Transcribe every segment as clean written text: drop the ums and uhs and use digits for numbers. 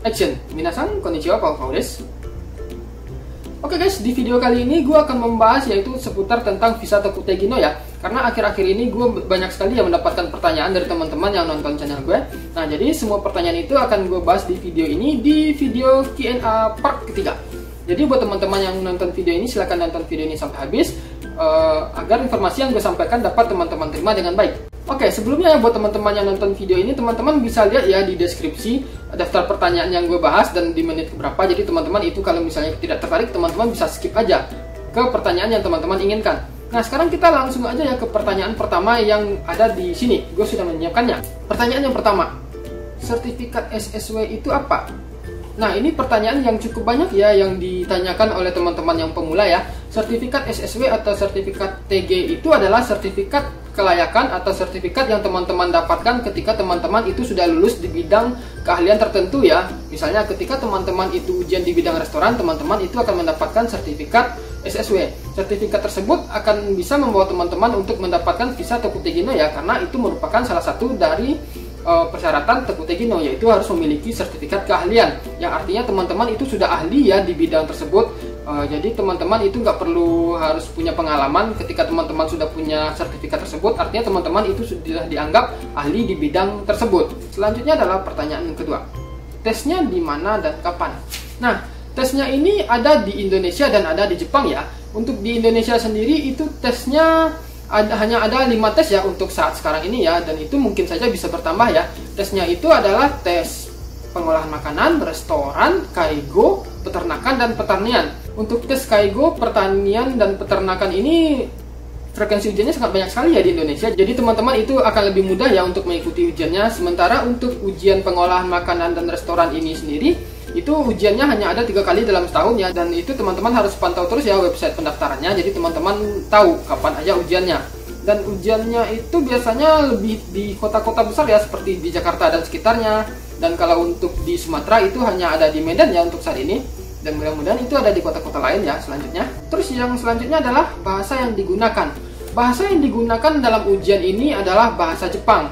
Action! Minasan, konnichiwa, Pao desu. Oke guys, di video kali ini gue akan membahas yaitu seputar tentang visa Tokutei no ya. Karena akhir-akhir ini gue banyak sekali yang mendapatkan pertanyaan dari teman-teman yang nonton channel gue. Nah, jadi semua pertanyaan itu akan gue bahas di video ini, di video Q&A part ketiga. Jadi buat teman-teman yang nonton video ini, silahkan nonton video ini sampai habis agar informasi yang gue sampaikan dapat teman-teman terima dengan baik. Oke, sebelumnya ya buat teman-teman yang nonton video ini, teman-teman bisa lihat ya di deskripsi daftar pertanyaan yang gue bahas dan di menit keberapa. Jadi teman-teman itu kalau misalnya tidak tertarik, teman-teman bisa skip aja ke pertanyaan yang teman-teman inginkan. Nah, sekarang kita langsung aja ya ke pertanyaan pertama yang ada di sini. Gue sudah menyiapkannya. Pertanyaan yang pertama, sertifikat SSW itu apa? Nah, ini pertanyaan yang cukup banyak ya yang ditanyakan oleh teman-teman yang pemula ya. Sertifikat SSW atau sertifikat TG itu adalah sertifikat kelayakan atau sertifikat yang teman-teman dapatkan ketika teman-teman itu sudah lulus di bidang keahlian tertentu ya. Misalnya ketika teman-teman itu ujian di bidang restoran, teman-teman itu akan mendapatkan sertifikat SSW. Sertifikat tersebut akan bisa membawa teman-teman untuk mendapatkan visa Tokutei no ya, karena itu merupakan salah satu dari persyaratan Tokutei no, yaitu harus memiliki sertifikat keahlian, yang artinya teman-teman itu sudah ahli ya di bidang tersebut. Jadi teman-teman itu nggak perlu harus punya pengalaman. Ketika teman-teman sudah punya sertifikat tersebut, artinya teman-teman itu sudah dianggap ahli di bidang tersebut. Selanjutnya adalah pertanyaan yang kedua, tesnya di mana dan kapan? Nah, tesnya ini ada di Indonesia dan ada di Jepang ya. Untuk di Indonesia sendiri itu tesnya hanya ada 5 tes ya untuk saat sekarang ini ya, dan itu mungkin saja bisa bertambah ya. Tesnya itu adalah tes pengolahan makanan, restoran, kaigo, peternakan, dan pertanian. Untuk tes kaigo, pertanian, dan peternakan ini frekuensi ujiannya sangat banyak sekali ya di Indonesia. Jadi teman-teman itu akan lebih mudah ya untuk mengikuti ujiannya. Sementara untuk ujian pengolahan makanan dan restoran ini sendiri, itu ujiannya hanya ada 3 kali dalam setahun ya, dan itu teman-teman harus pantau terus ya website pendaftarannya, jadi teman-teman tahu kapan aja ujiannya. Dan ujiannya itu biasanya lebih di kota-kota besar ya, seperti di Jakarta dan sekitarnya. Dan kalau untuk di Sumatera itu hanya ada di Medan ya untuk saat ini, dan mudah-mudahan itu ada di kota-kota lain ya selanjutnya. Terus yang selanjutnya adalah bahasa yang digunakan. Bahasa yang digunakan dalam ujian ini adalah bahasa Jepang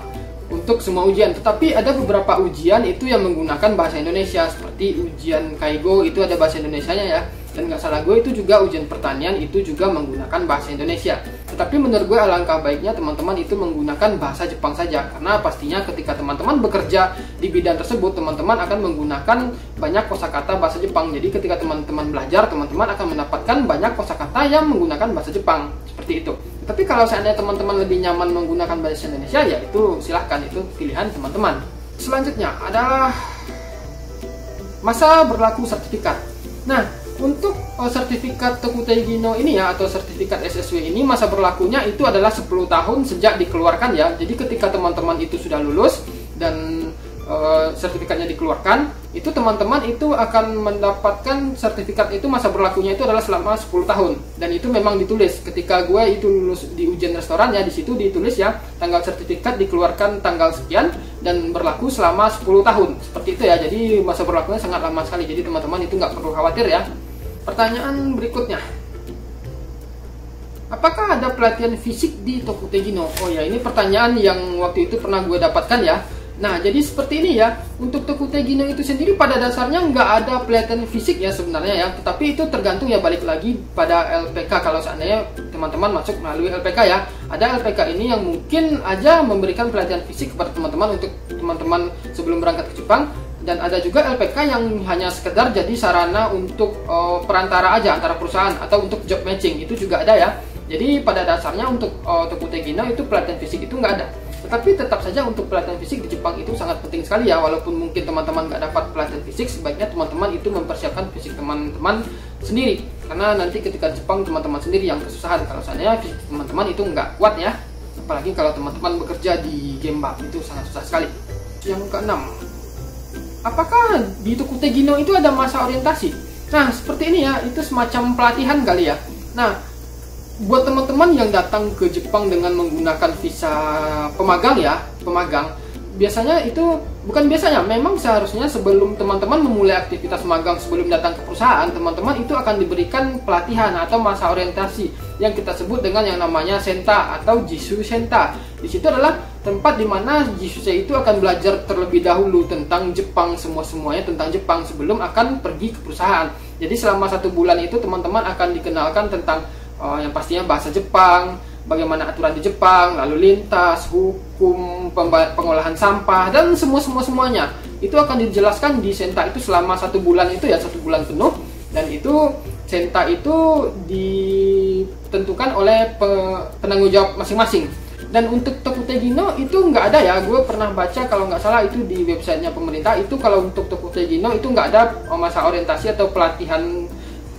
untuk semua ujian, tetapi ada beberapa ujian itu yang menggunakan bahasa Indonesia, seperti ujian kaigo itu ada bahasa Indonesianya ya, dan nggak salah gue itu juga ujian pertanian itu juga menggunakan bahasa Indonesia. Tetapi menurut gue alangkah baiknya teman-teman itu menggunakan bahasa Jepang saja, karena pastinya ketika teman-teman bekerja di bidang tersebut, teman-teman akan menggunakan banyak kosakata bahasa Jepang. Jadi ketika teman-teman belajar, teman-teman akan mendapatkan banyak kosakata yang menggunakan bahasa Jepang, seperti itu. Tapi kalau seandainya teman-teman lebih nyaman menggunakan bahasa Indonesia, ya itu silahkan, itu pilihan teman-teman. Selanjutnya adalah masa berlaku sertifikat. Nah, untuk sertifikat Tokutei no ini ya, atau sertifikat SSW ini, masa berlakunya itu adalah 10 tahun sejak dikeluarkan ya. Jadi ketika teman-teman itu sudah lulus dan sertifikatnya dikeluarkan, itu teman-teman itu akan mendapatkan sertifikat itu, masa berlakunya itu adalah selama 10 tahun. Dan itu memang ditulis ketika gue itu lulus di ujian restoran ya, di situ ditulis ya tanggal sertifikat dikeluarkan tanggal sekian dan berlaku selama 10 tahun. Seperti itu ya. Jadi masa berlakunya sangat lama sekali. Jadi teman-teman itu nggak perlu khawatir ya. Pertanyaan berikutnya, apakah ada pelatihan fisik di Tokutei no? Oh ya, ini pertanyaan yang waktu itu pernah gue dapatkan ya. Nah, jadi seperti ini ya. Untuk Tokutei no itu sendiri pada dasarnya nggak ada pelatihan fisik ya sebenarnya ya. Tetapi itu tergantung ya, balik lagi pada LPK. Kalau seandainya teman-teman masuk melalui LPK ya, ada LPK ini yang mungkin aja memberikan pelatihan fisik kepada teman-teman untuk teman-teman sebelum berangkat ke Jepang. Dan ada juga LPK yang hanya sekedar jadi sarana untuk perantara aja antara perusahaan atau untuk job matching, itu juga ada ya. Jadi pada dasarnya untuk Tokutei no itu pelatihan fisik itu nggak ada. Tetapi tetap saja untuk pelatihan fisik di Jepang itu sangat penting sekali ya. Walaupun mungkin teman-teman nggak dapat pelatihan fisik, sebaiknya teman-teman itu mempersiapkan fisik teman-teman sendiri. Karena nanti ketika Jepang teman-teman sendiri yang kesusahan kalau seandainya fisik teman-teman itu nggak kuat ya. Apalagi kalau teman-teman bekerja di Gemba, itu sangat susah sekali. Yang keenam, apakah di Tokutei no itu ada masa orientasi? Nah, seperti ini ya, itu semacam pelatihan kali ya. Nah, buat teman-teman yang datang ke Jepang dengan menggunakan visa pemagang ya, pemagang, biasanya itu bukan biasanya, memang seharusnya sebelum teman-teman memulai aktivitas magang, sebelum datang ke perusahaan, teman-teman itu akan diberikan pelatihan atau masa orientasi yang kita sebut dengan yang namanya Senta atau Jisu Senta. Di situ adalah tempat di mana Jisuse itu akan belajar terlebih dahulu tentang Jepang, semuanya tentang Jepang sebelum akan pergi ke perusahaan. Jadi selama 1 bulan itu teman-teman akan dikenalkan tentang yang pastinya bahasa Jepang, bagaimana aturan di Jepang, lalu lintas, hukum, pengolahan sampah, dan semuanya. Itu akan dijelaskan di Senta itu selama 1 bulan itu ya, 1 bulan penuh. Dan itu Senta itu ditentukan oleh penanggung jawab masing-masing. Dan untuk Tokutegi no itu nggak ada ya, gue pernah baca kalau nggak salah itu di websitenya pemerintah itu kalau untuk Tokutegi no itu nggak ada masa orientasi atau pelatihan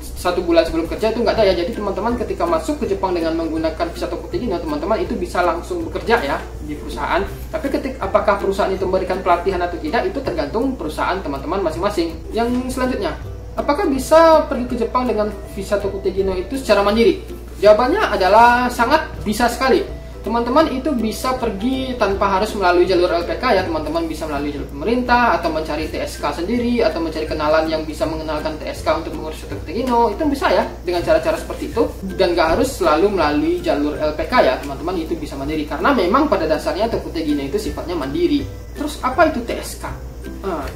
1 bulan sebelum kerja, itu nggak ada ya. Jadi teman-teman ketika masuk ke Jepang dengan menggunakan visa Tokutegi no, teman-teman itu bisa langsung bekerja ya di perusahaan. Tapi apakah perusahaan itu memberikan pelatihan atau tidak itu tergantung perusahaan teman-teman masing-masing. Yang selanjutnya, apakah bisa pergi ke Jepang dengan visa Tokutegi no itu secara mandiri? Jawabannya adalah sangat bisa sekali. Teman-teman itu bisa pergi tanpa harus melalui jalur LPK ya, teman-teman bisa melalui jalur pemerintah atau mencari TSK sendiri atau mencari kenalan yang bisa mengenalkan TSK untuk mengurus Tokutegi no, itu bisa ya dengan cara-cara seperti itu, dan gak harus selalu melalui jalur LPK ya, teman-teman itu bisa mandiri karena memang pada dasarnya Tokutegi no itu sifatnya mandiri. Terus apa itu TSK?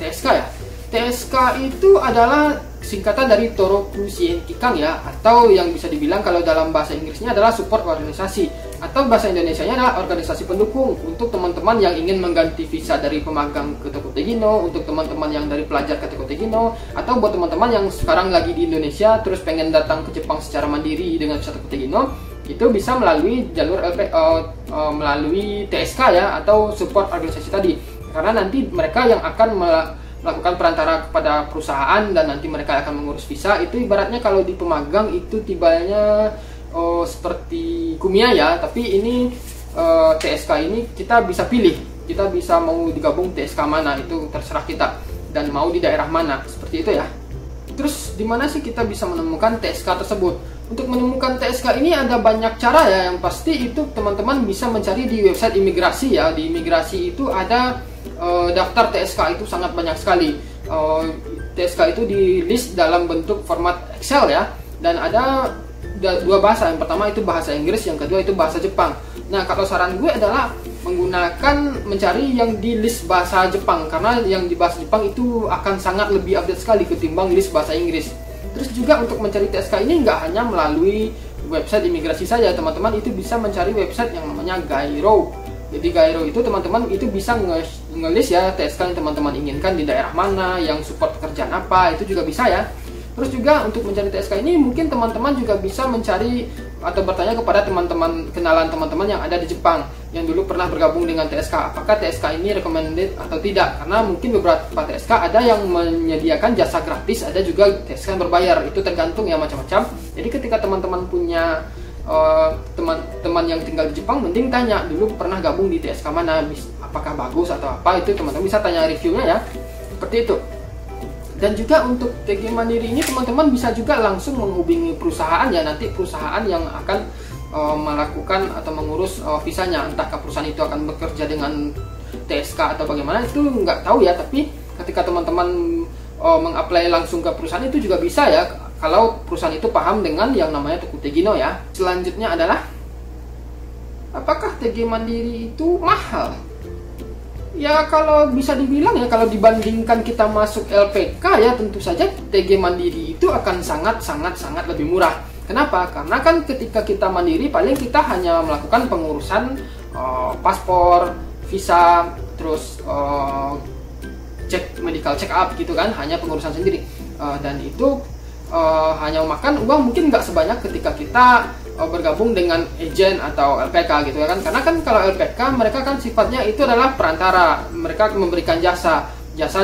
TSK ya, TSK itu adalah singkatan dari Toroku Shienkikang ya, atau yang bisa dibilang kalau dalam bahasa Inggrisnya adalah support organisasi, atau bahasa Indonesianya adalah organisasi pendukung untuk teman-teman yang ingin mengganti visa dari pemagang ke Tokutegi no, untuk teman-teman yang dari pelajar ke Tokutegi no, atau buat teman-teman yang sekarang lagi di Indonesia terus pengen datang ke Jepang secara mandiri dengan visa Tokutegi no, itu bisa melalui jalur melalui TSK ya, atau support organisasi tadi, karena nanti mereka yang akan melakukan perantara kepada perusahaan dan nanti mereka akan mengurus visa. Itu ibaratnya kalau di pemagang itu tibanya seperti Kumia ya, tapi ini TSK ini kita bisa pilih, kita bisa mau digabung TSK mana, itu terserah kita dan mau di daerah mana, seperti itu ya. Terus di mana sih kita bisa menemukan TSK tersebut? Untuk menemukan TSK ini ada banyak cara ya, yang pasti itu teman-teman bisa mencari di website imigrasi ya. Di imigrasi itu ada daftar TSK itu sangat banyak sekali. TSK itu di list dalam bentuk format Excel ya, dan ada 2 bahasa. Yang pertama itu bahasa Inggris, yang kedua itu bahasa Jepang. Nah, kalau saran gue adalah mencari yang di list bahasa Jepang, karena yang di bahasa Jepang itu akan sangat lebih update sekali ketimbang list bahasa Inggris. Terus juga untuk mencari TSK ini nggak hanya melalui website imigrasi saja, teman-teman itu bisa mencari website yang namanya Gairo. Jadi Gairo itu teman-teman itu bisa nge-list ya TSK yang teman-teman inginkan di daerah mana, yang support pekerjaan apa, itu juga bisa ya. Terus juga untuk mencari TSK ini mungkin teman-teman juga bisa mencari atau bertanya kepada teman-teman, kenalan teman-teman yang ada di Jepang yang dulu pernah bergabung dengan TSK, apakah TSK ini recommended atau tidak, karena mungkin beberapa TSK ada yang menyediakan jasa gratis, ada juga TSK yang berbayar, itu tergantung ya, macam-macam. Jadi ketika teman-teman punya teman-teman yang tinggal di Jepang, mending tanya dulu pernah gabung di TSK mana, apakah bagus atau apa, itu teman-teman bisa tanya reviewnya ya, seperti itu. Dan juga untuk TG Mandiri ini teman-teman bisa juga langsung menghubungi perusahaan ya, nanti perusahaan yang akan melakukan atau mengurus visanya, entahkah perusahaan itu akan bekerja dengan TSK atau bagaimana, itu nggak tahu ya. Tapi ketika teman-teman mengapply langsung ke perusahaan itu juga bisa ya, kalau perusahaan itu paham dengan yang namanya Tokutegi no ya. Selanjutnya adalah, apakah TG Mandiri itu mahal? Ya kalau bisa dibilang ya, kalau dibandingkan kita masuk LPK ya, tentu saja TG Mandiri itu akan sangat lebih murah. Kenapa? Karena kan ketika kita mandiri paling kita hanya melakukan pengurusan paspor, visa, terus cek medical check up gitu kan, hanya pengurusan sendiri. Dan itu hanya memakan uang mungkin nggak sebanyak ketika kita bergabung dengan agen atau LPK gitu ya kan. Karena kan kalau LPK mereka kan sifatnya itu adalah perantara, mereka memberikan jasa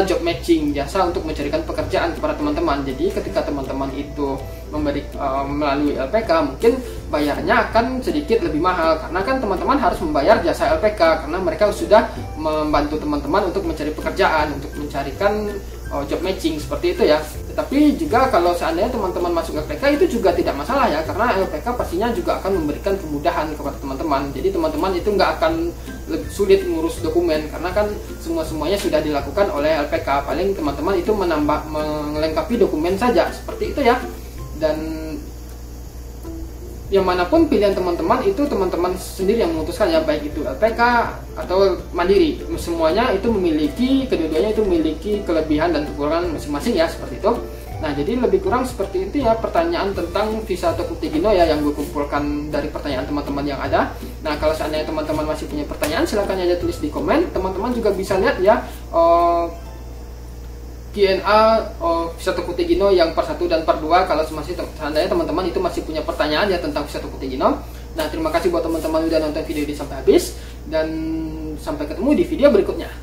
job matching, jasa untuk mencarikan pekerjaan kepada teman-teman. Jadi ketika teman-teman itu melalui LPK mungkin bayarnya akan sedikit lebih mahal, karena kan teman-teman harus membayar jasa LPK karena mereka sudah membantu teman-teman untuk mencari pekerjaan, untuk mencarikan job matching, seperti itu ya. Tetapi juga kalau seandainya teman-teman masuk LPK itu juga tidak masalah ya, karena LPK pastinya juga akan memberikan kemudahan kepada teman-teman. Jadi teman-teman itu nggak akan sulit ngurus dokumen, karena kan semuanya sudah dilakukan oleh LPK. Paling teman-teman itu melengkapi dokumen saja, seperti itu ya. Dan yang manapun pilihan teman-teman itu teman-teman sendiri yang memutuskan ya, baik itu LPK atau mandiri, semuanya itu memiliki, kedua-duanya itu memiliki kelebihan dan kekurangan masing-masing ya, seperti itu. Nah, jadi lebih kurang seperti itu ya pertanyaan tentang visa Tokutei Gino ya, yang gue kumpulkan dari pertanyaan teman-teman yang ada. Nah, kalau seandainya teman-teman masih punya pertanyaan, silahkan aja tulis di komen. Teman-teman juga bisa lihat ya Q&A visa Tokutei Gino yang part 1 dan part 2 kalau masih seandainya teman-teman itu masih punya pertanyaan ya tentang visa Tokutei Gino. Nah, terima kasih buat teman-teman udah nonton video ini sampai habis, dan sampai ketemu di video berikutnya.